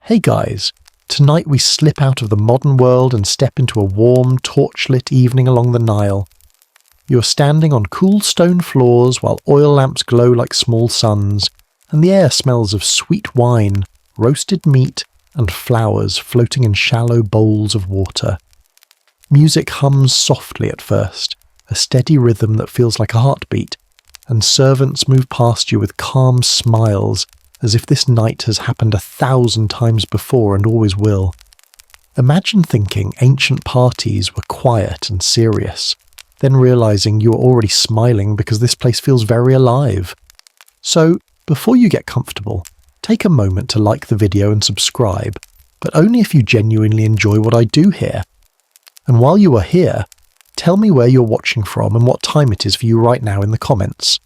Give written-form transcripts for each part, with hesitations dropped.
Hey guys, tonight we slip out of the modern world and step into a warm, torchlit evening along the Nile. You are standing on cool stone floors while oil lamps glow like small suns, and the air smells of sweet wine, roasted meat, and flowers floating in shallow bowls of water. Music hums softly at first, a steady rhythm that feels like a heartbeat, and servants move past you with calm smiles, as if this night has happened 1,000 times before and always will. Imagine thinking ancient parties were quiet and serious, then realizing you are already smiling because this place feels very alive. So, before you get comfortable, take a moment to like the video and subscribe, but only if you genuinely enjoy what I do here. And while you are here, tell me where you're watching from and what time it is for you right now in the comments.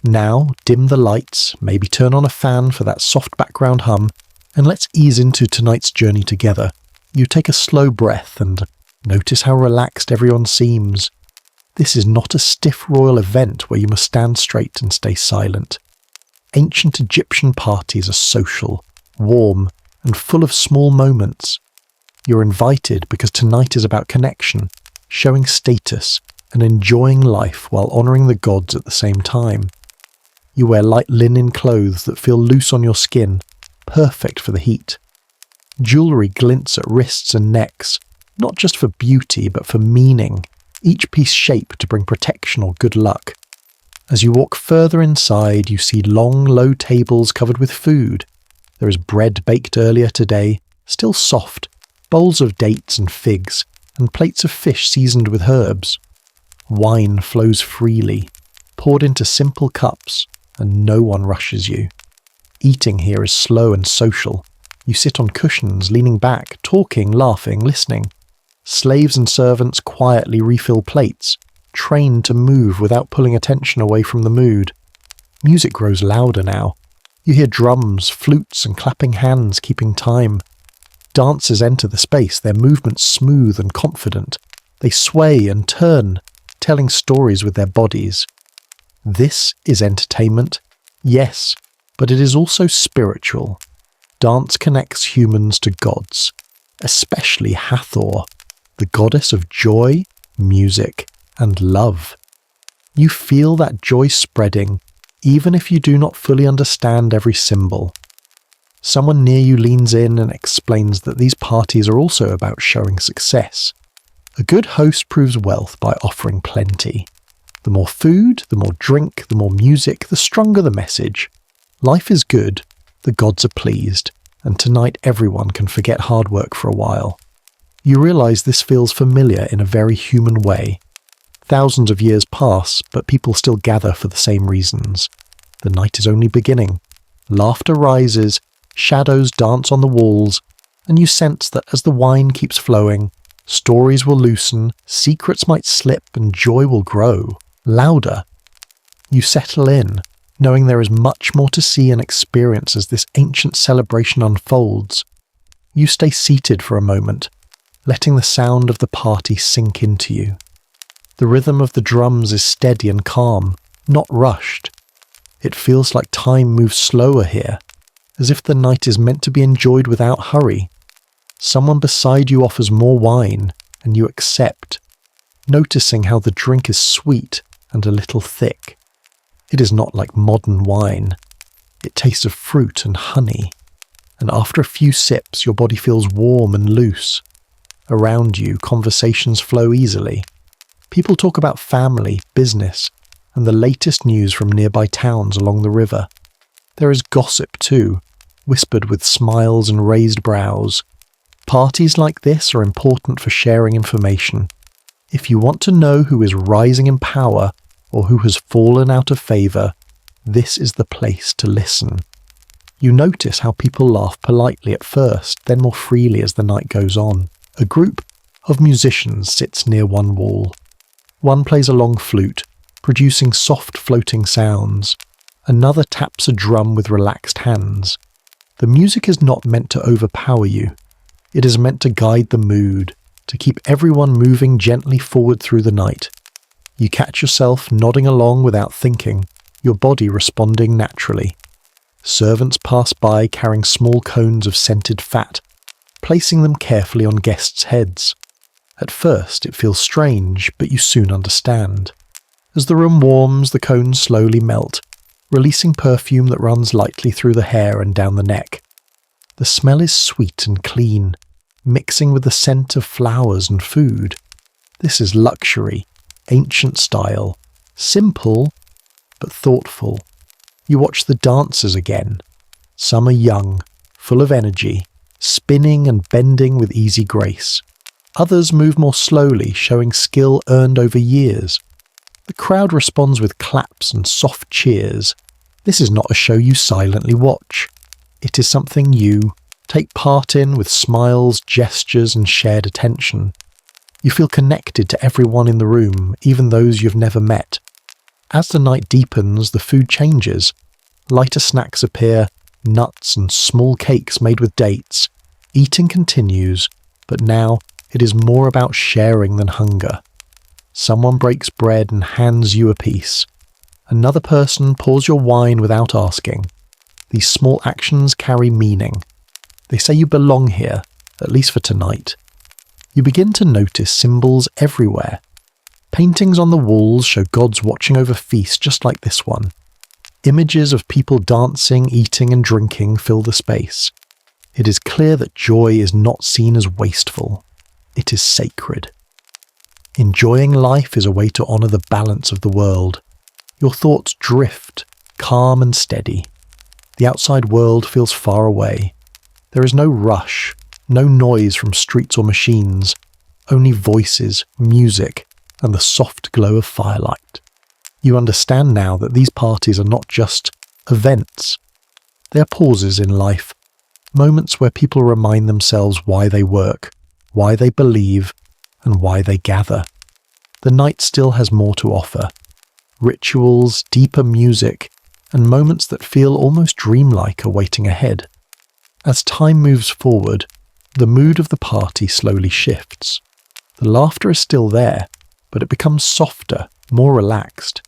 Now, dim the lights, maybe turn on a fan for that soft background hum, and let's ease into tonight's journey together. You take a slow breath and notice how relaxed everyone seems. This is not a stiff royal event where you must stand straight and stay silent. Ancient Egyptian parties are social, warm, and full of small moments. You're invited because tonight is about connection, showing status, and enjoying life while honouring the gods at the same time. You wear light linen clothes that feel loose on your skin, perfect for the heat. Jewellery glints at wrists and necks, not just for beauty but for meaning, each piece shaped to bring protection or good luck. As you walk further inside, you see long, low tables covered with food. There is bread baked earlier today, still soft, bowls of dates and figs, and plates of fish seasoned with herbs. Wine flows freely, poured into simple cups, and no one rushes you. Eating here is slow and social. You sit on cushions, leaning back, talking, laughing, listening. Slaves and servants quietly refill plates, trained to move without pulling attention away from the mood. Music grows louder now. You hear drums, flutes, and clapping hands keeping time. Dancers enter the space, their movements smooth and confident. They sway and turn, telling stories with their bodies. This is entertainment, yes, but it is also spiritual. Dance connects humans to gods, especially Hathor, the goddess of joy, music, and love. You feel that joy spreading, even if you do not fully understand every symbol. Someone near you leans in and explains that these parties are also about showing success. A good host proves wealth by offering plenty. The more food, the more drink, the more music, the stronger the message. Life is good, the gods are pleased, and tonight everyone can forget hard work for a while. You realize this feels familiar in a very human way. Thousands of years pass, but people still gather for the same reasons. The night is only beginning. Laughter rises, shadows dance on the walls, and you sense that as the wine keeps flowing, stories will loosen, secrets might slip, and joy will grow. Louder. You settle in, knowing there is much more to see and experience as this ancient celebration unfolds. You stay seated for a moment, letting the sound of the party sink into you. The rhythm of the drums is steady and calm, not rushed. It feels like time moves slower here, as if the night is meant to be enjoyed without hurry. Someone beside you offers more wine, and you accept, noticing how the drink is sweet and a little thick. It is not like modern wine. It tastes of fruit and honey, and after a few sips your body feels warm and loose. Around you, conversations flow easily. People talk about family, business, and the latest news from nearby towns along the river. There is gossip too, whispered with smiles and raised brows. Parties like this are important for sharing information. If you want to know who is rising in power or who has fallen out of favour, this is the place to listen. You notice how people laugh politely at first, then more freely as the night goes on. A group of musicians sits near one wall. One plays a long flute, producing soft floating sounds. Another taps a drum with relaxed hands. The music is not meant to overpower you. It is meant to guide the mood, to keep everyone moving gently forward through the night. You catch yourself nodding along without thinking, your body responding naturally. Servants pass by carrying small cones of scented fat, placing them carefully on guests' heads. At first it feels strange, but you soon understand. As the room warms, the cones slowly melt, releasing perfume that runs lightly through the hair and down the neck. The smell is sweet and clean, mixing with the scent of flowers and food. This is luxury, ancient style, simple but thoughtful. You watch the dancers again. Some are young, full of energy, spinning and bending with easy grace. Others move more slowly, showing skill earned over years. The crowd responds with claps and soft cheers. This is not a show you silently watch. It is something you take part in with smiles, gestures, and shared attention. You feel connected to everyone in the room, even those you've never met. As the night deepens, the food changes. Lighter snacks appear, nuts and small cakes made with dates. Eating continues, but now it is more about sharing than hunger. Someone breaks bread and hands you a piece. Another person pours your wine without asking. These small actions carry meaning. They say you belong here, at least for tonight. You begin to notice symbols everywhere. Paintings on the walls show gods watching over feasts just like this one. Images of people dancing, eating and drinking fill the space. It is clear that joy is not seen as wasteful. It is sacred. Enjoying life is a way to honour the balance of the world. Your thoughts drift, calm and steady. The outside world feels far away. There is no rush, no noise from streets or machines, only voices, music, and the soft glow of firelight. You understand now that these parties are not just events. They are pauses in life, moments where people remind themselves why they work, why they believe, and why they gather. The night still has more to offer. Rituals, deeper music, and moments that feel almost dreamlike are waiting ahead. As time moves forward, the mood of the party slowly shifts. The laughter is still there, but it becomes softer, more relaxed.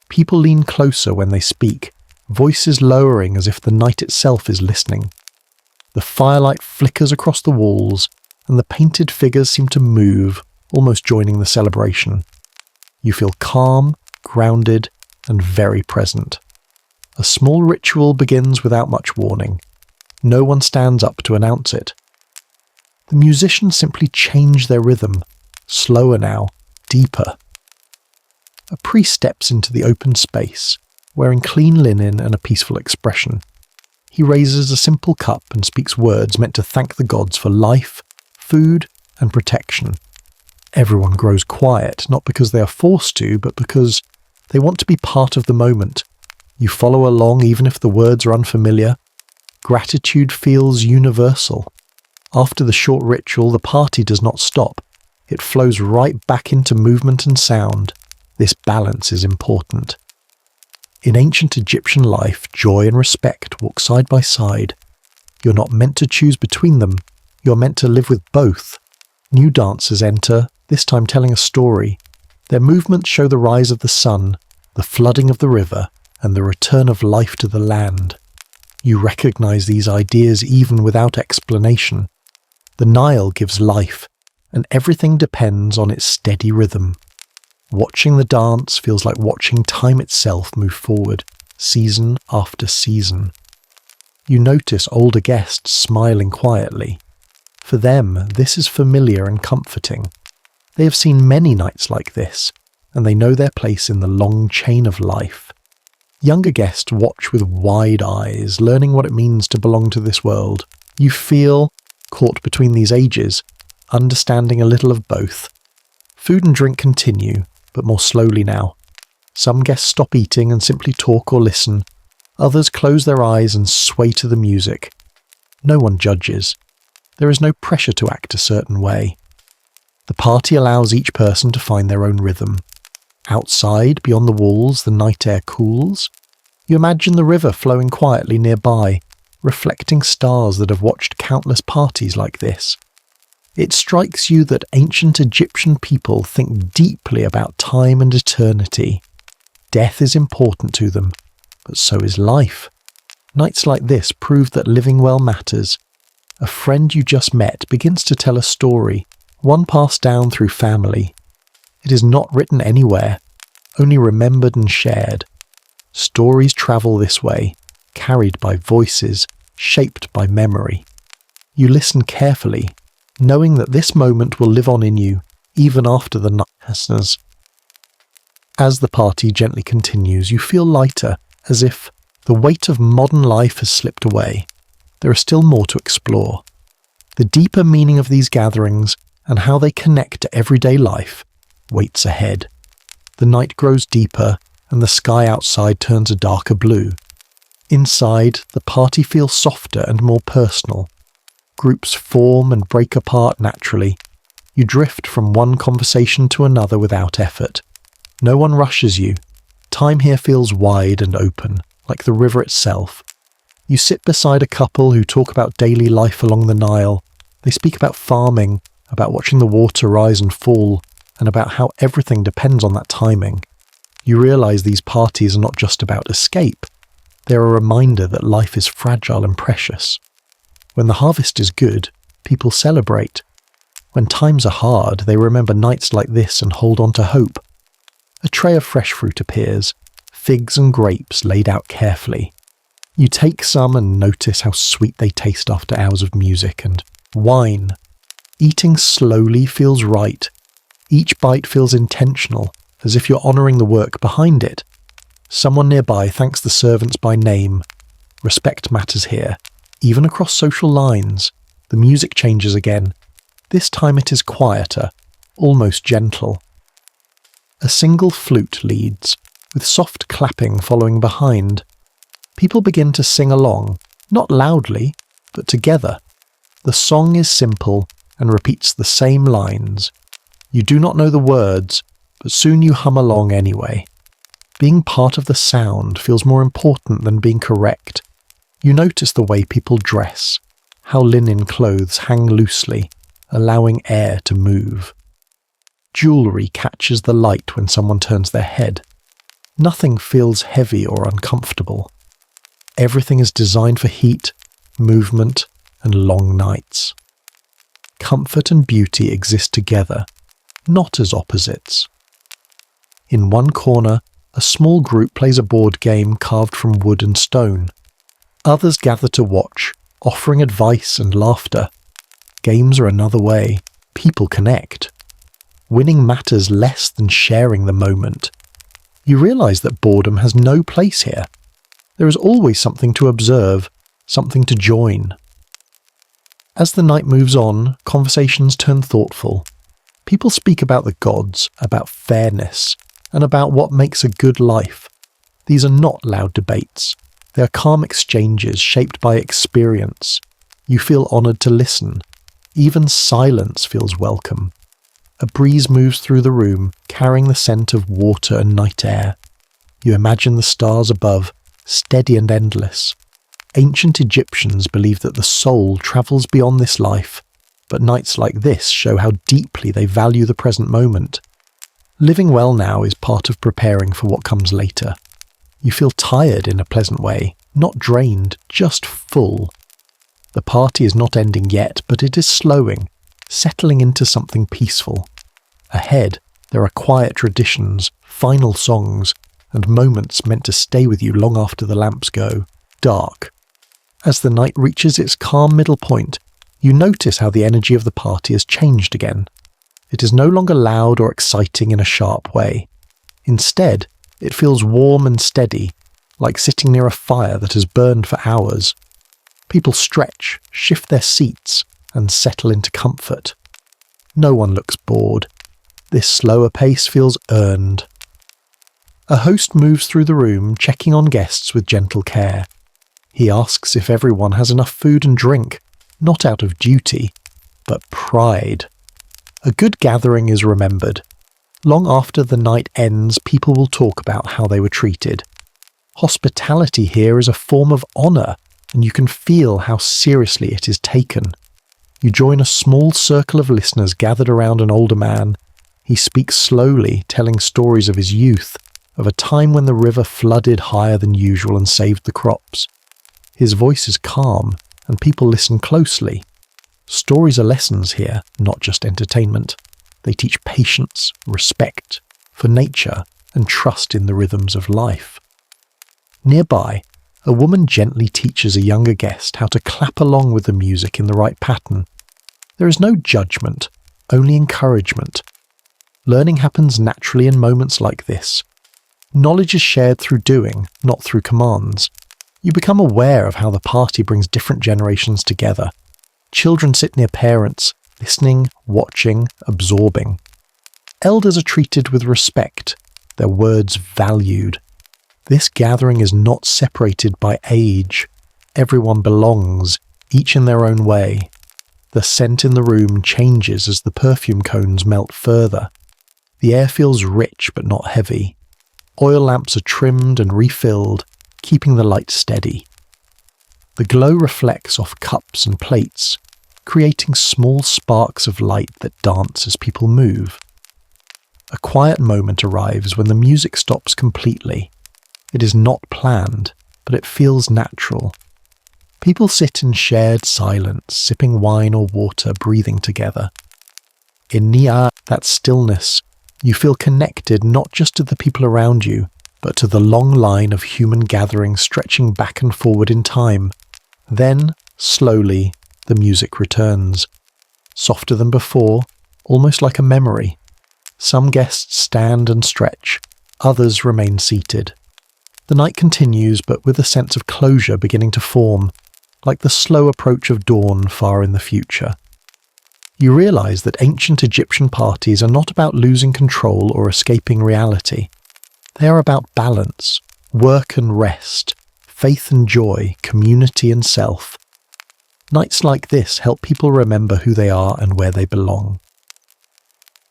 People lean closer when they speak, voices lowering as if the night itself is listening. The firelight flickers across the walls, and the painted figures seem to move, almost joining the celebration. You feel calm, grounded, and very present. A small ritual begins without much warning. No one stands up to announce it. The musicians simply change their rhythm, slower now, deeper. A priest steps into the open space, wearing clean linen and a peaceful expression. He raises a simple cup and speaks words meant to thank the gods for life, food, and protection. Everyone grows quiet, not because they are forced to, but because they want to be part of the moment. You follow along even if the words are unfamiliar. Gratitude feels universal. After the short ritual, the party does not stop. It flows right back into movement and sound. This balance is important. In ancient Egyptian life, joy and respect walk side by side. You're not meant to choose between them. You're meant to live with both. New dancers enter, this time telling a story. Their movements show the rise of the sun, the flooding of the river, and the return of life to the land. You recognize these ideas even without explanation. The Nile gives life, and everything depends on its steady rhythm. Watching the dance feels like watching time itself move forward, season after season. You notice older guests smiling quietly. For them, this is familiar and comforting. They have seen many nights like this, and they know their place in the long chain of life. Younger guests watch with wide eyes, learning what it means to belong to this world. You feel caught between these ages, understanding a little of both. Food and drink continue, but more slowly now. Some guests stop eating and simply talk or listen. Others close their eyes and sway to the music. No one judges. There is no pressure to act a certain way. The party allows each person to find their own rhythm. Outside, beyond the walls, the night air cools. You imagine the river flowing quietly nearby, reflecting stars that have watched countless parties like this. It strikes you that ancient Egyptian people think deeply about time and eternity. Death is important to them, but so is life. Nights like this prove that living well matters. A friend you just met begins to tell a story, one passed down through family. It is not written anywhere, only remembered and shared. Stories travel this way, carried by voices, shaped by memory. You listen carefully, knowing that this moment will live on in you, even after the night passes. As the party gently continues, you feel lighter, as if the weight of modern life has slipped away. There is still more to explore. The deeper meaning of these gatherings and how they connect to everyday life waits ahead. The night grows deeper and the sky outside turns a darker blue. Inside, the party feels softer and more personal. Groups form and break apart naturally. You drift from one conversation to another without effort. No one rushes you. Time here feels wide and open, like the river itself. You sit beside a couple who talk about daily life along the Nile. They speak about farming, about watching the water rise and fall, and about how everything depends on that timing. You realise these parties are not just about escape. They're a reminder that life is fragile and precious. When the harvest is good, people celebrate. When times are hard, they remember nights like this and hold on to hope. A tray of fresh fruit appears, figs and grapes laid out carefully. You take some and notice how sweet they taste after hours of music, and wine. Eating slowly feels right. Each bite feels intentional, as if you're honouring the work behind it. Someone nearby thanks the servants by name. Respect matters here, even across social lines. The music changes again. This time it is quieter, almost gentle. A single flute leads, with soft clapping following behind. People begin to sing along, not loudly, but together. The song is simple and repeats the same lines. You do not know the words, but soon you hum along anyway. Being part of the sound feels more important than being correct. You notice the way people dress, how linen clothes hang loosely, allowing air to move. Jewellery catches the light when someone turns their head. Nothing feels heavy or uncomfortable. Everything is designed for heat, movement, and long nights. Comfort and beauty exist together, not as opposites. In one corner, a small group plays a board game carved from wood and stone. Others gather to watch, offering advice and laughter. Games are another way. People connect. Winning matters less than sharing the moment. You realise that boredom has no place here. There is always something to observe, something to join. As the night moves on, conversations turn thoughtful. People speak about the gods, about fairness, and about what makes a good life. These are not loud debates. They are calm exchanges shaped by experience. You feel honoured to listen. Even silence feels welcome. A breeze moves through the room, carrying the scent of water and night air. You imagine the stars above, steady and endless. Ancient Egyptians believed that the soul travels beyond this life, but nights like this show how deeply they value the present moment. Living well now is part of preparing for what comes later. You feel tired in a pleasant way, not drained, just full. The party is not ending yet, but it is slowing, settling into something peaceful. Ahead, there are quiet traditions, final songs, and moments meant to stay with you long after the lamps go dark. As the night reaches its calm middle point, you notice how the energy of the party has changed again. It is no longer loud or exciting in a sharp way. Instead, it feels warm and steady, like sitting near a fire that has burned for hours. People stretch, shift their seats, and settle into comfort. No one looks bored. This slower pace feels earned. A host moves through the room, checking on guests with gentle care. He asks if everyone has enough food and drink, not out of duty, but pride. A good gathering is remembered. Long after the night ends, people will talk about how they were treated. Hospitality here is a form of honour, and you can feel how seriously it is taken. You join a small circle of listeners gathered around an older man. He speaks slowly, telling stories of his youth, of a time when the river flooded higher than usual and saved the crops. His voice is calm, and people listen closely. Stories are lessons here, not just entertainment. They teach patience, respect for nature, and trust in the rhythms of life. Nearby, a woman gently teaches a younger guest how to clap along with the music in the right pattern. There is no judgment, only encouragement. Learning happens naturally in moments like this. Knowledge is shared through doing, not through commands. You become aware of how the party brings different generations together. Children sit near parents, listening, watching, absorbing. Elders are treated with respect, their words valued. This gathering is not separated by age. Everyone belongs, each in their own way. The scent in the room changes as the perfume cones melt further. The air feels rich but not heavy. Oil lamps are trimmed and refilled, keeping the light steady. The glow reflects off cups and plates, creating small sparks of light that dance as people move. A quiet moment arrives when the music stops completely. It is not planned, but it feels natural. People sit in shared silence, sipping wine or water, breathing together. In Ni'a, that stillness, you feel connected not just to the people around you, but to the long line of human gatherings stretching back and forward in time. Then, slowly, the music returns. Softer than before, almost like a memory. Some guests stand and stretch, others remain seated. The night continues, but with a sense of closure beginning to form, like the slow approach of dawn far in the future. You realize that ancient Egyptian parties are not about losing control or escaping reality. They are about balance, work and rest, faith and joy, community and self. Nights like this help people remember who they are and where they belong.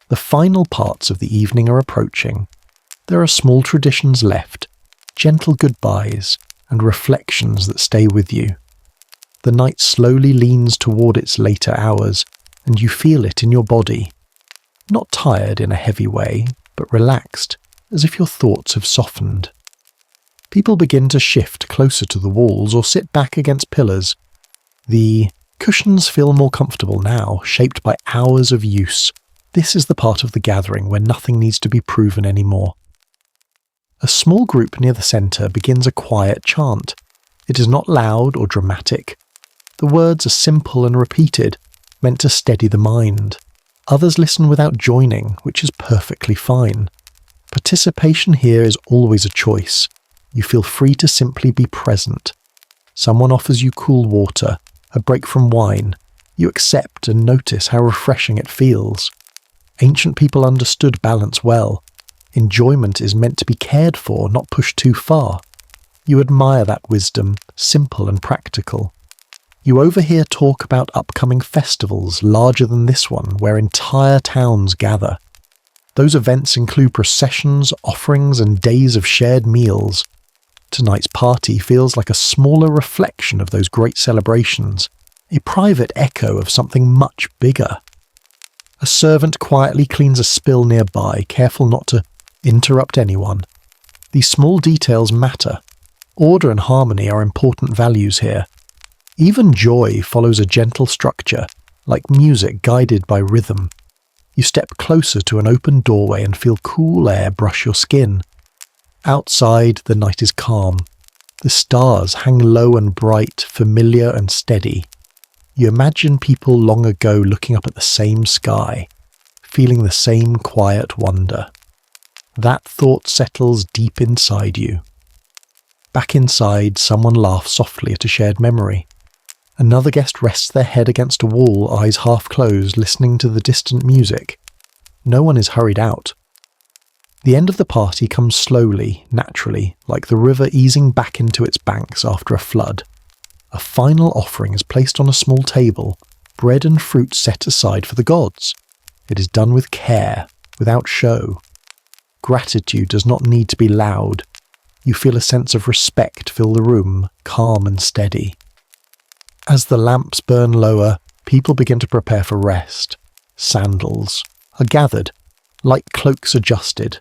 The final parts of the evening are approaching. There are small traditions left, gentle goodbyes, and reflections that stay with you. The night slowly leans toward its later hours, and you feel it in your body. Not tired in a heavy way, but relaxed, as if your thoughts have softened. People begin to shift closer to the walls or sit back against pillars. The cushions feel more comfortable now, shaped by hours of use. This is the part of the gathering where nothing needs to be proven anymore. A small group near the centre begins a quiet chant. It is not loud or dramatic. The words are simple and repeated, meant to steady the mind. Others listen without joining, which is perfectly fine. Participation here is always a choice. You feel free to simply be present. Someone offers you cool water, a break from wine. You accept and notice how refreshing it feels. Ancient people understood balance well. Enjoyment is meant to be cared for, not pushed too far. You admire that wisdom, simple and practical. You overhear talk about upcoming festivals larger than this one, where entire towns gather. Those events include processions, offerings, and days of shared meals. Tonight's party feels like a smaller reflection of those great celebrations, a private echo of something much bigger. A servant quietly cleans a spill nearby, careful not to interrupt anyone. These small details matter. Order and harmony are important values here. Even joy follows a gentle structure, like music guided by rhythm. You step closer to an open doorway and feel cool air brush your skin. Outside, the night is calm. The stars hang low and bright, familiar and steady. You imagine people long ago looking up at the same sky, feeling the same quiet wonder. That thought settles deep inside you. Back inside, someone laughs softly at a shared memory. Another guest rests their head against a wall, eyes half closed, listening to the distant music. No one is hurried out. The end of the party comes slowly, naturally, like the river easing back into its banks after a flood. A final offering is placed on a small table, bread and fruit set aside for the gods. It is done with care, without show. Gratitude does not need to be loud. You feel a sense of respect fill the room, calm and steady. As the lamps burn lower, people begin to prepare for rest. Sandals are gathered, light cloaks adjusted.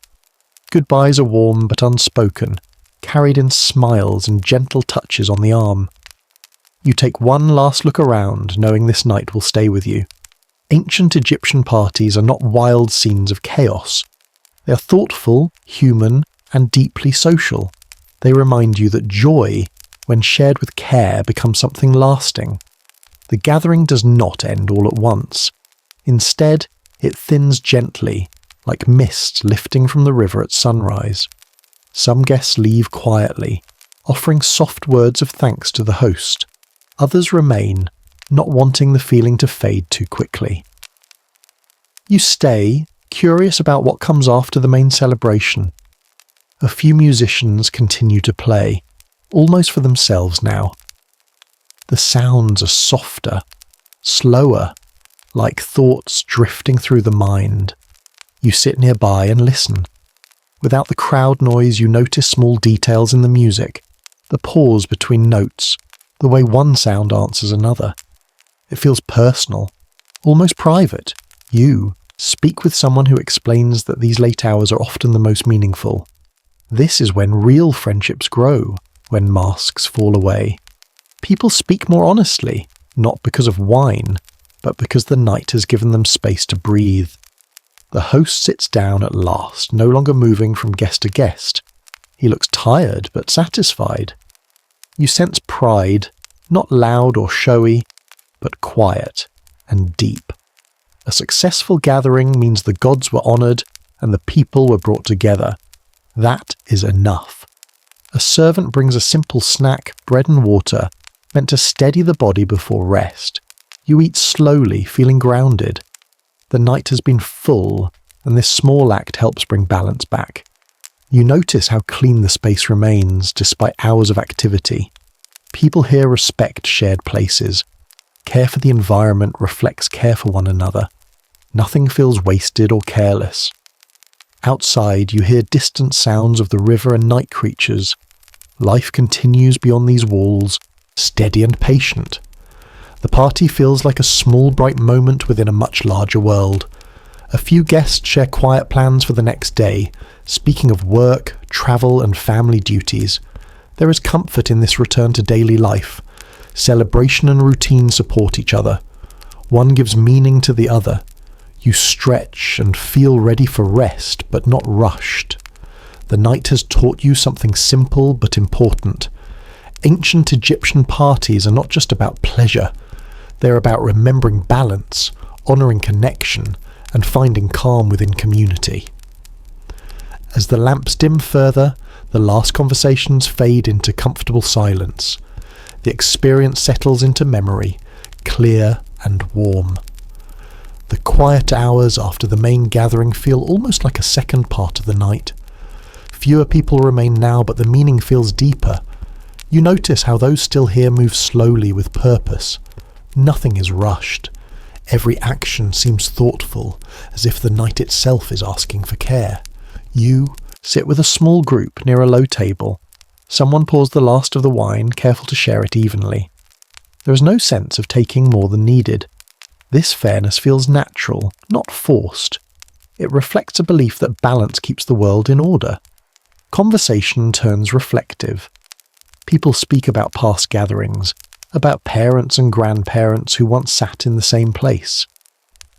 Goodbyes are warm but unspoken, carried in smiles and gentle touches on the arm. You take one last look around, knowing this night will stay with you. Ancient Egyptian parties are not wild scenes of chaos. They are thoughtful, human, and deeply social. They remind you that joy, when shared with care, becomes something lasting. The gathering does not end all at once. Instead, it thins gently, like mist lifting from the river at sunrise. Some guests leave quietly, offering soft words of thanks to the host. Others remain, not wanting the feeling to fade too quickly. You stay, curious about what comes after the main celebration. A few musicians continue to play, almost for themselves now. The sounds are softer, slower, like thoughts drifting through the mind. You sit nearby and listen. Without the crowd noise, you notice small details in the music, the pause between notes, the way one sound answers another. It feels personal, almost private. You speak with someone who explains that these late hours are often the most meaningful. This is when real friendships grow, when masks fall away. People speak more honestly, not because of wine, but because the night has given them space to breathe. The host sits down at last, no longer moving from guest to guest. He looks tired, but satisfied. You sense pride, not loud or showy, but quiet and deep. A successful gathering means the gods were honoured and the people were brought together. That is enough. A servant brings a simple snack, bread and water, meant to steady the body before rest. You eat slowly, feeling grounded. The night has been full, and this small act helps bring balance back. You notice how clean the space remains, despite hours of activity. People here respect shared places. Care for the environment reflects care for one another. Nothing feels wasted or careless. Outside, you hear distant sounds of the river and night creatures. Life continues beyond these walls, steady and patient. The party feels like a small bright moment within a much larger world. A few guests share quiet plans for the next day, speaking of work, travel and family duties. There is comfort in this return to daily life. Celebration and routine support each other. One gives meaning to the other. You stretch and feel ready for rest, but not rushed. The night has taught you something simple but important. Ancient Egyptian parties are not just about pleasure. They're about remembering balance, honouring connection, and finding calm within community. As the lamps dim further, the last conversations fade into comfortable silence. The experience settles into memory, clear and warm. The quiet hours after the main gathering feel almost like a second part of the night. Fewer people remain now, but the meaning feels deeper. You notice how those still here move slowly with purpose. Nothing is rushed. Every action seems thoughtful, as if the night itself is asking for care. You sit with a small group near a low table. Someone pours the last of the wine, careful to share it evenly. There is no sense of taking more than needed. This fairness feels natural, not forced. It reflects a belief that balance keeps the world in order. Conversation turns reflective. People speak about past gatherings, about parents and grandparents who once sat in the same place.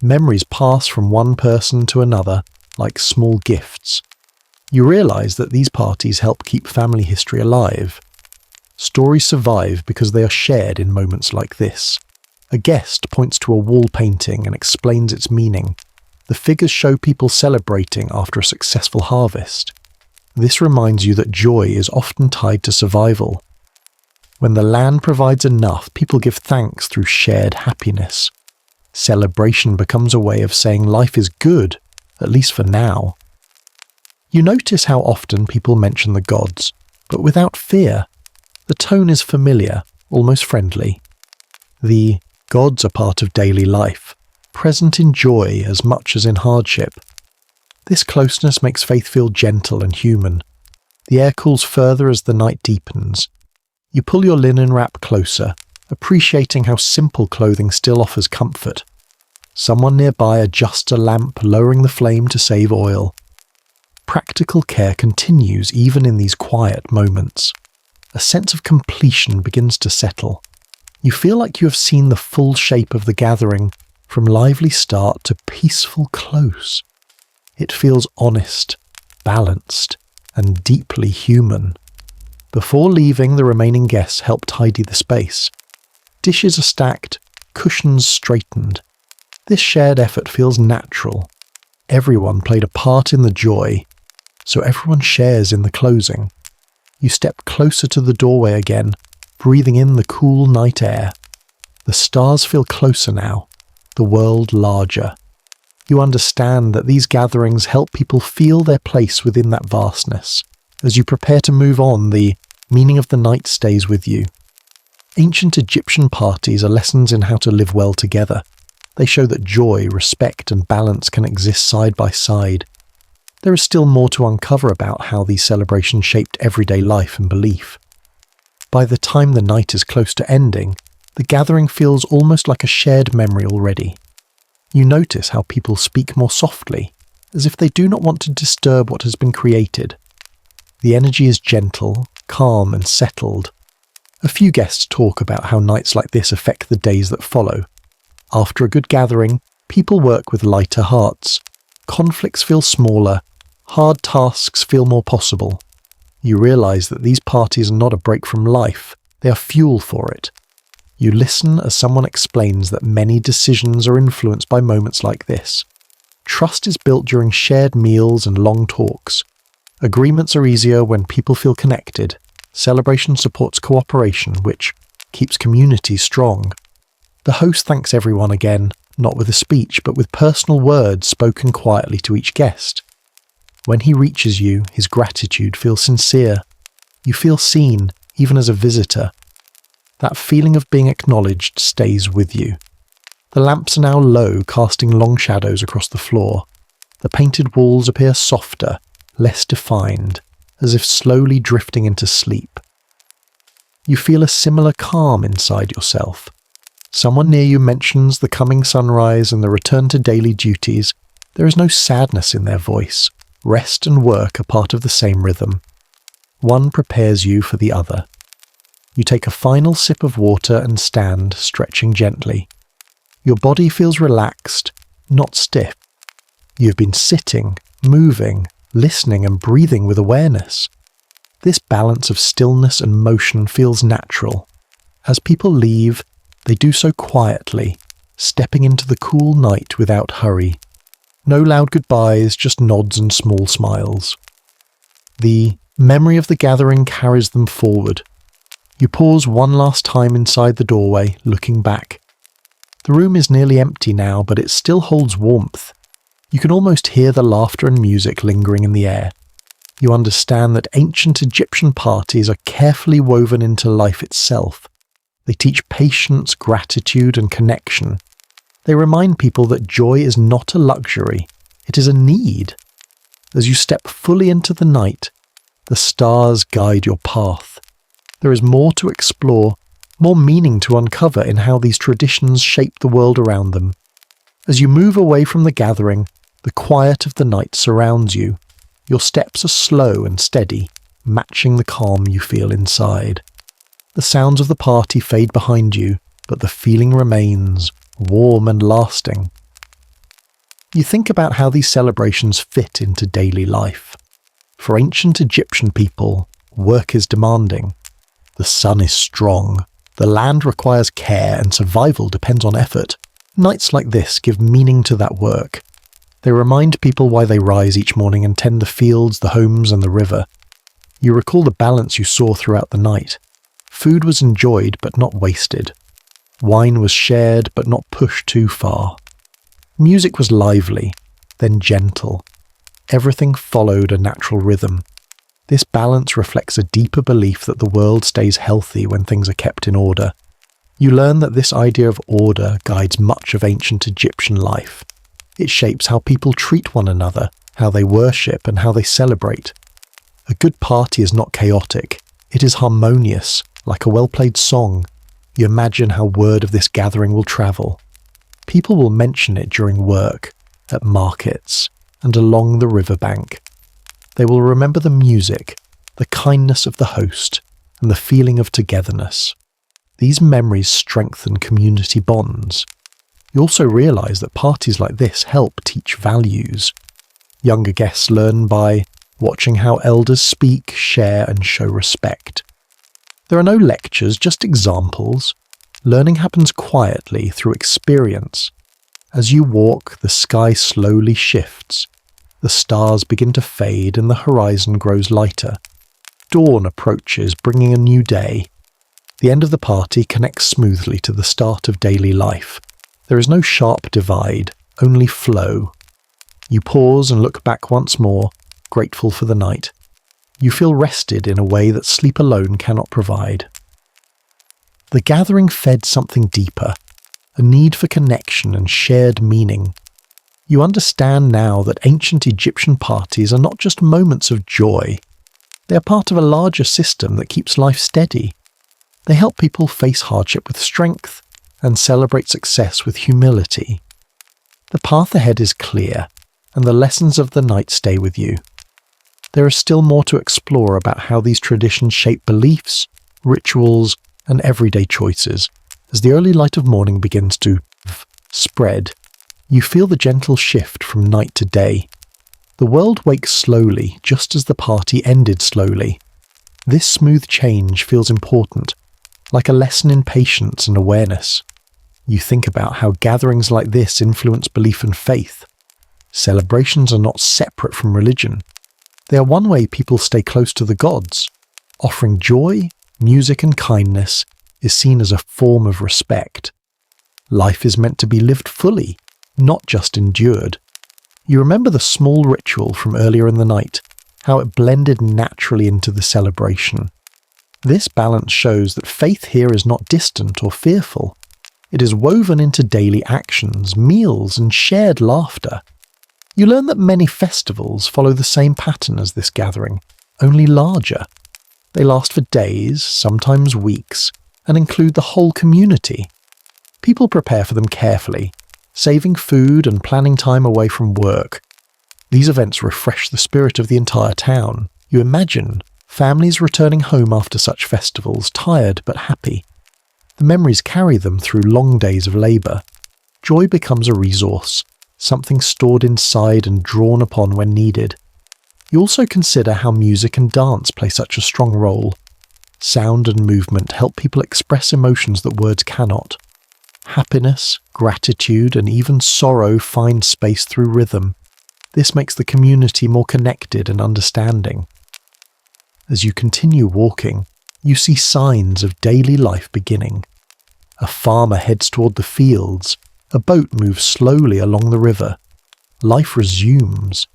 Memories pass from one person to another like small gifts. You realise that these parties help keep family history alive. Stories survive because they are shared in moments like this. A guest points to a wall painting and explains its meaning. The figures show people celebrating after a successful harvest. This reminds you that joy is often tied to survival. When the land provides enough, people give thanks through shared happiness. Celebration becomes a way of saying life is good, at least for now. You notice how often people mention the gods, but without fear. The tone is familiar, almost friendly. The gods are part of daily life, present in joy as much as in hardship. This closeness makes faith feel gentle and human. The air cools further as the night deepens. You pull your linen wrap closer, appreciating how simple clothing still offers comfort. Someone nearby adjusts a lamp, lowering the flame to save oil. Practical care continues even in these quiet moments. A sense of completion begins to settle. You feel like you have seen the full shape of the gathering, from lively start to peaceful close. It feels honest, balanced, and deeply human. Before leaving, the remaining guests help tidy the space. Dishes are stacked, cushions straightened. This shared effort feels natural. Everyone played a part in the joy, so everyone shares in the closing. You step closer to the doorway again, breathing in the cool night air. The stars feel closer now, the world larger. You understand that these gatherings help people feel their place within that vastness. As you prepare to move on, the meaning of the night stays with you. Ancient Egyptian parties are lessons in how to live well together. They show that joy, respect, and balance can exist side by side. There is still more to uncover about how these celebrations shaped everyday life and belief. By the time the night is close to ending, the gathering feels almost like a shared memory already. You notice how people speak more softly, as if they do not want to disturb what has been created. The energy is gentle, calm, and settled. A few guests talk about how nights like this affect the days that follow. After a good gathering, people work with lighter hearts. Conflicts feel smaller, hard tasks feel more possible. You realize that these parties are not a break from life, they are fuel for it. You listen as someone explains that many decisions are influenced by moments like this. Trust is built during shared meals and long talks. Agreements are easier when people feel connected. Celebration supports cooperation, which keeps communities strong. The host thanks everyone again, not with a speech, but with personal words spoken quietly to each guest. When he reaches you, his gratitude feels sincere. You feel seen, even as a visitor. That feeling of being acknowledged stays with you. The lamps are now low, casting long shadows across the floor. The painted walls appear softer, less defined, as if slowly drifting into sleep. You feel a similar calm inside yourself. Someone near you mentions the coming sunrise and the return to daily duties. There is no sadness in their voice. Rest and work are part of the same rhythm. One prepares you for the other. You take a final sip of water and stand, stretching gently. Your body feels relaxed, not stiff. You have been sitting, moving, listening and breathing with awareness. This balance of stillness and motion feels natural. As people leave, they do so quietly, stepping into the cool night without hurry. No loud goodbyes, just nods and small smiles. The memory of the gathering carries them forward. You pause one last time inside the doorway, looking back. The room is nearly empty now, but it still holds warmth. You can almost hear the laughter and music lingering in the air. You understand that ancient Egyptian parties are carefully woven into life itself. They teach patience, gratitude, and connection. They remind people that joy is not a luxury, it is a need. As you step fully into the night, the stars guide your path. There is more to explore, more meaning to uncover in how these traditions shape the world around them. As you move away from the gathering, the quiet of the night surrounds you. Your steps are slow and steady, matching the calm you feel inside. The sounds of the party fade behind you, but the feeling remains, warm and lasting. You think about how these celebrations fit into daily life. For ancient Egyptian people, work is demanding. The sun is strong. The land requires care and survival depends on effort. Nights like this give meaning to that work. They remind people why they rise each morning and tend the fields, the homes and the river. You recall the balance you saw throughout the night. Food was enjoyed but not wasted. Wine was shared but not pushed too far. Music was lively, then gentle. Everything followed a natural rhythm. This balance reflects a deeper belief that the world stays healthy when things are kept in order. You learn that this idea of order guides much of ancient Egyptian life. It shapes how people treat one another, how they worship, and how they celebrate. A good party is not chaotic. It is harmonious, like a well-played song. You imagine how word of this gathering will travel. People will mention it during work, at markets, and along the riverbank. They will remember the music, the kindness of the host, and the feeling of togetherness. These memories strengthen community bonds. You also realise that parties like this help teach values. Younger guests learn by watching how elders speak, share and show respect. There are no lectures, just examples. Learning happens quietly through experience. As you walk, the sky slowly shifts. The stars begin to fade and the horizon grows lighter. Dawn approaches, bringing a new day. The end of the party connects smoothly to the start of daily life. There is no sharp divide, only flow. You pause and look back once more, grateful for the night. You feel rested in a way that sleep alone cannot provide. The gathering fed something deeper, a need for connection and shared meaning. You understand now that ancient Egyptian parties are not just moments of joy. They are part of a larger system that keeps life steady. They help people face hardship with strength and celebrate success with humility. The path ahead is clear, and the lessons of the night stay with you. There is still more to explore about how these traditions shape beliefs, rituals, and everyday choices. As the early light of morning begins to spread, you feel the gentle shift from night to day. The world wakes slowly, just as the party ended slowly. This smooth change feels important, like a lesson in patience and awareness. You think about how gatherings like this influence belief and faith. Celebrations are not separate from religion. They are one way people stay close to the gods. Offering joy, music and kindness is seen as a form of respect. Life is meant to be lived fully, not just endured. You remember the small ritual from earlier in the night, how it blended naturally into the celebration. This balance shows that faith here is not distant or fearful. It is woven into daily actions, meals, and shared laughter. You learn that many festivals follow the same pattern as this gathering, only larger. They last for days, sometimes weeks, and include the whole community. People prepare for them carefully, saving food and planning time away from work. These events refresh the spirit of the entire town. You imagine families returning home after such festivals, tired but happy. The memories carry them through long days of labour. Joy becomes a resource, something stored inside and drawn upon when needed. You also consider how music and dance play such a strong role. Sound and movement help people express emotions that words cannot. Happiness, gratitude, and even sorrow find space through rhythm. This makes the community more connected and understanding. As you continue walking, you see signs of daily life beginning. A farmer heads toward the fields. A boat moves slowly along the river. Life resumes,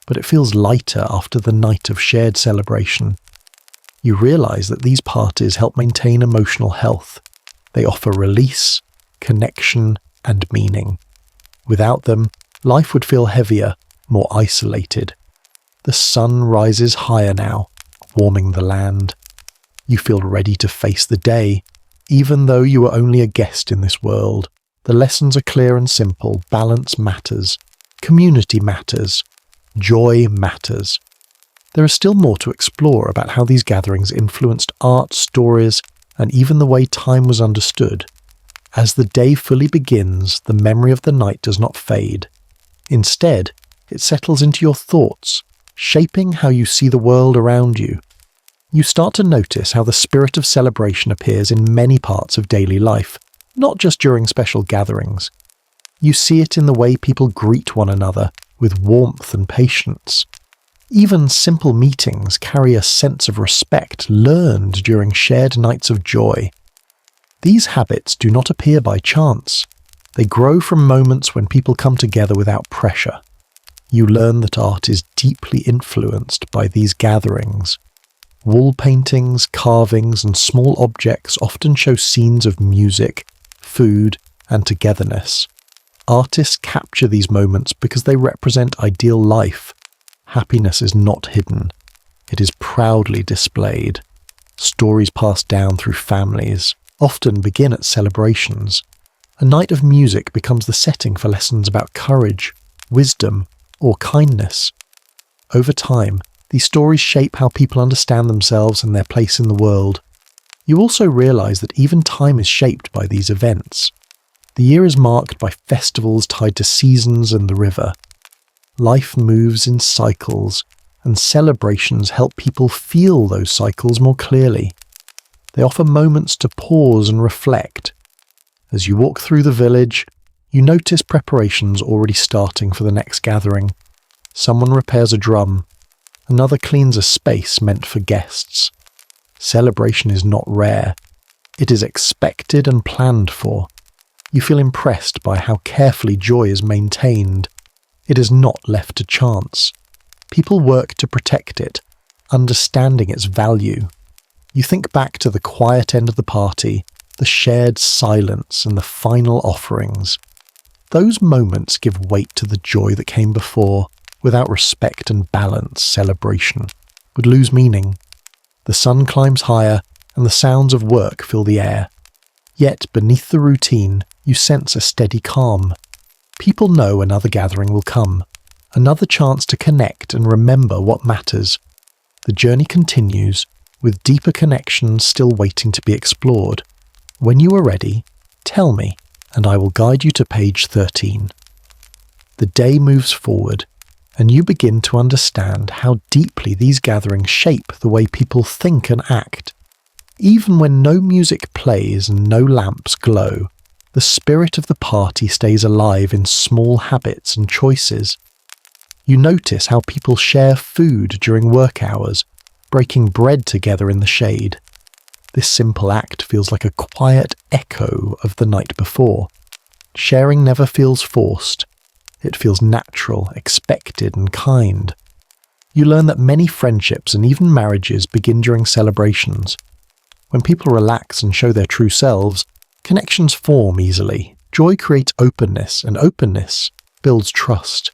but it feels lighter after the night of shared celebration. You realize that these parties help maintain emotional health. They offer release, connection, and meaning. Without them, life would feel heavier, more isolated. The sun rises higher now, warming the land. You feel ready to face the day, even though you are only a guest in this world. The lessons are clear and simple. Balance matters. Community matters. Joy matters. There is still more to explore about how these gatherings influenced art, stories, and even the way time was understood. As the day fully begins, the memory of the night does not fade. Instead, it settles into your thoughts, shaping how you see the world around you. You start to notice how the spirit of celebration appears in many parts of daily life, not just during special gatherings. You see it in the way people greet one another with warmth and patience. Even simple meetings carry a sense of respect learned during shared nights of joy. These habits do not appear by chance. They grow from moments when people come together without pressure. You learn that art is deeply influenced by these gatherings. Wall paintings, carvings, and small objects often show scenes of music, food, and togetherness. Artists capture these moments because they represent ideal life. Happiness is not hidden. It is proudly displayed. Stories passed down through families often begin at celebrations. A night of music becomes the setting for lessons about courage, wisdom, or kindness. Over time, these stories shape how people understand themselves and their place in the world. You also realise that even time is shaped by these events. The year is marked by festivals tied to seasons and the river. Life moves in cycles, and celebrations help people feel those cycles more clearly. They offer moments to pause and reflect. As you walk through the village, you notice preparations already starting for the next gathering. Someone repairs a drum. Another cleans a space meant for guests. Celebration is not rare. It is expected and planned for. You feel impressed by how carefully joy is maintained. It is not left to chance. People work to protect it, understanding its value. You think back to the quiet end of the party, the shared silence and the final offerings. Those moments give weight to the joy that came before. Without respect and balance, celebration would lose meaning. The sun climbs higher and the sounds of work fill the air. Yet beneath the routine, you sense a steady calm. People know another gathering will come, another chance to connect and remember what matters. The journey continues, with deeper connections still waiting to be explored. When you are ready, tell me, and I will guide you to page 13. The day moves forward, and you begin to understand how deeply these gatherings shape the way people think and act. Even when no music plays and no lamps glow, the spirit of the party stays alive in small habits and choices. You notice how people share food during work hours, breaking bread together in the shade. This simple act feels like a quiet echo of the night before. Sharing never feels forced. It feels natural, expected, and kind. You learn that many friendships and even marriages begin during celebrations. When people relax and show their true selves, connections form easily. Joy creates openness, and openness builds trust.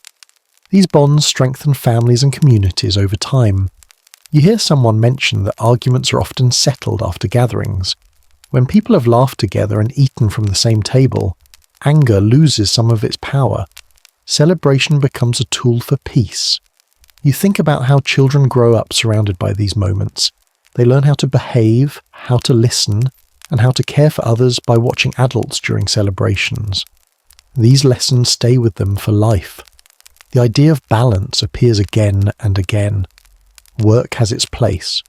These bonds strengthen families and communities over time. You hear someone mention that arguments are often settled after gatherings. When people have laughed together and eaten from the same table, anger loses some of its power. Celebration becomes a tool for peace. You think about how children grow up surrounded by these moments. They learn how to behave, how to listen, and how to care for others by watching adults during celebrations. These lessons stay with them for life. The idea of balance appears again and again. Work has its place.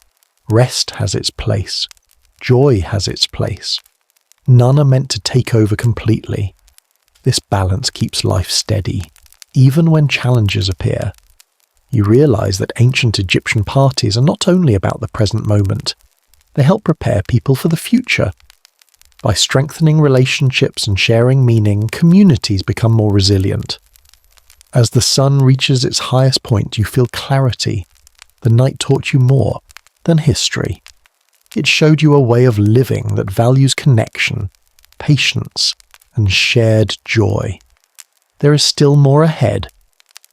Rest has its place. Joy has its place. None are meant to take over completely. This balance keeps life steady, even when challenges appear. You realize that ancient Egyptian parties are not only about the present moment. They help prepare people for the future. By strengthening relationships and sharing meaning, communities become more resilient. As the sun reaches its highest point, you feel clarity. The night taught you more than history. It showed you a way of living that values connection, patience, and shared joy. There is still more ahead.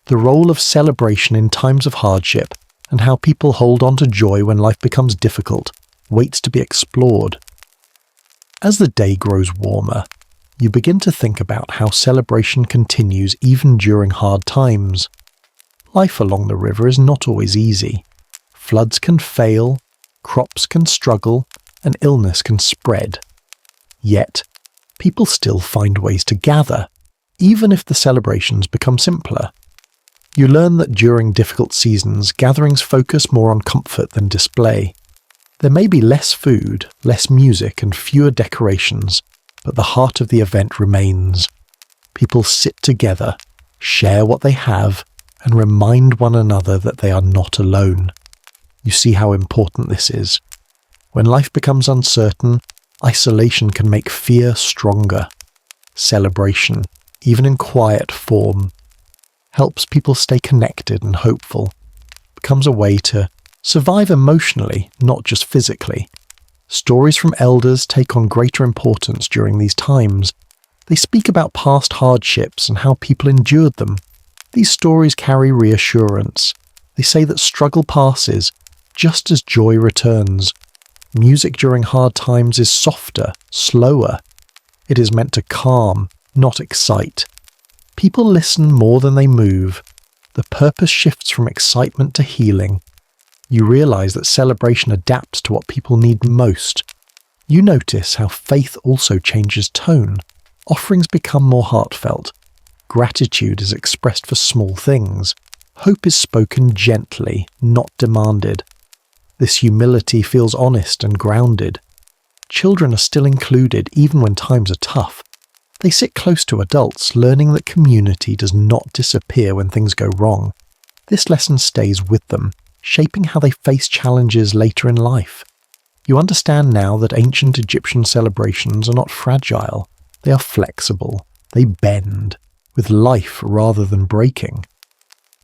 The role of celebration in times of hardship and how people hold on to joy when life becomes difficult waits to be explored. As the day grows warmer, you begin to think about how celebration continues even during hard times. Life along the river is not always easy. Floods can fail, crops can struggle, and illness can spread. Yet, people still find ways to gather, even if the celebrations become simpler. You learn that during difficult seasons, gatherings focus more on comfort than display. There may be less food, less music, and fewer decorations, but the heart of the event remains. People sit together, share what they have, and remind one another that they are not alone. You see how important this is. When life becomes uncertain, isolation can make fear stronger. Celebration, even in quiet form, helps people stay connected and hopeful. It becomes a way to survive emotionally, not just physically. Stories from elders take on greater importance during these times. They speak about past hardships and how people endured them. These stories carry reassurance. They say that struggle passes, just as joy returns. Music during hard times is softer, slower. It is meant to calm, not excite. People listen more than they move. The purpose shifts from excitement to healing. You realize that celebration adapts to what people need most. You notice how faith also changes tone. Offerings become more heartfelt. Gratitude is expressed for small things. Hope is spoken gently, not demanded. This humility feels honest and grounded. Children are still included even when times are tough. They sit close to adults, learning that community does not disappear when things go wrong. This lesson stays with them, shaping how they face challenges later in life. You understand now that ancient Egyptian celebrations are not fragile. They are flexible. They bend, with life rather than breaking.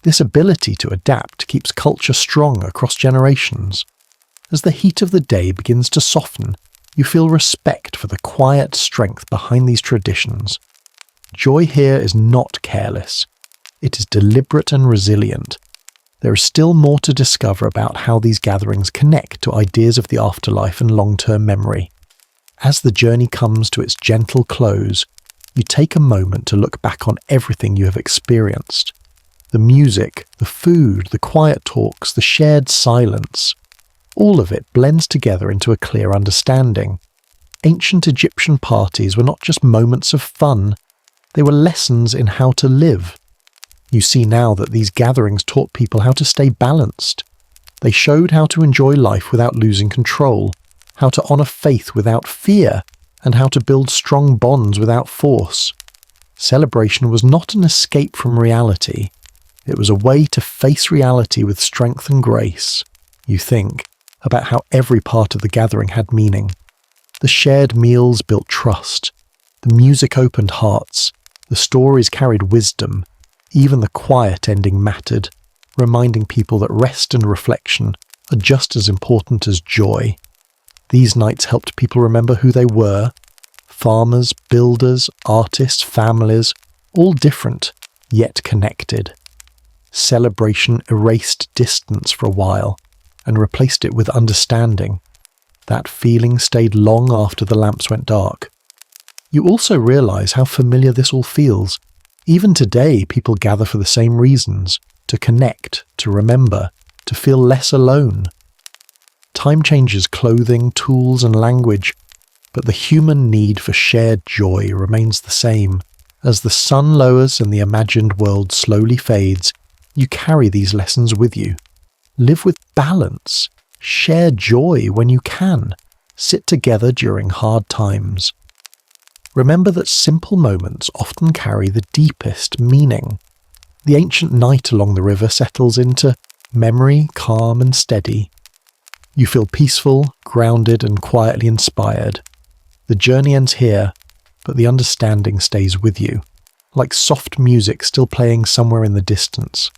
This ability to adapt keeps culture strong across generations. As the heat of the day begins to soften, you feel respect for the quiet strength behind these traditions. Joy here is not careless. It is deliberate and resilient. There is still more to discover about how these gatherings connect to ideas of the afterlife and long-term memory. As the journey comes to its gentle close, you take a moment to look back on everything you have experienced. The music, the food, the quiet talks, the shared silence. All of it blends together into a clear understanding. Ancient Egyptian parties were not just moments of fun, they were lessons in how to live. You see now that these gatherings taught people how to stay balanced. They showed how to enjoy life without losing control, how to honor faith without fear, and how to build strong bonds without force. Celebration was not an escape from reality. It was a way to face reality with strength and grace. You think about how every part of the gathering had meaning. The shared meals built trust. The music opened hearts. The stories carried wisdom. Even the quiet ending mattered, reminding people that rest and reflection are just as important as joy. These nights helped people remember who they were. Farmers, builders, artists, families, all different, yet connected. Celebration erased distance for a while and replaced it with understanding. That feeling stayed long after the lamps went dark. You also realize how familiar this all feels. Even today, people gather for the same reasons, to connect, to remember, to feel less alone. Time changes clothing, tools, and language, but the human need for shared joy remains the same. As the sun lowers and the imagined world slowly fades, you carry these lessons with you. Live with balance. Share joy when you can. Sit together during hard times. Remember that simple moments often carry the deepest meaning. The ancient night along the river settles into memory, calm and steady. You feel peaceful, grounded and quietly inspired. The journey ends here, but the understanding stays with you, like soft music still playing somewhere in the distance.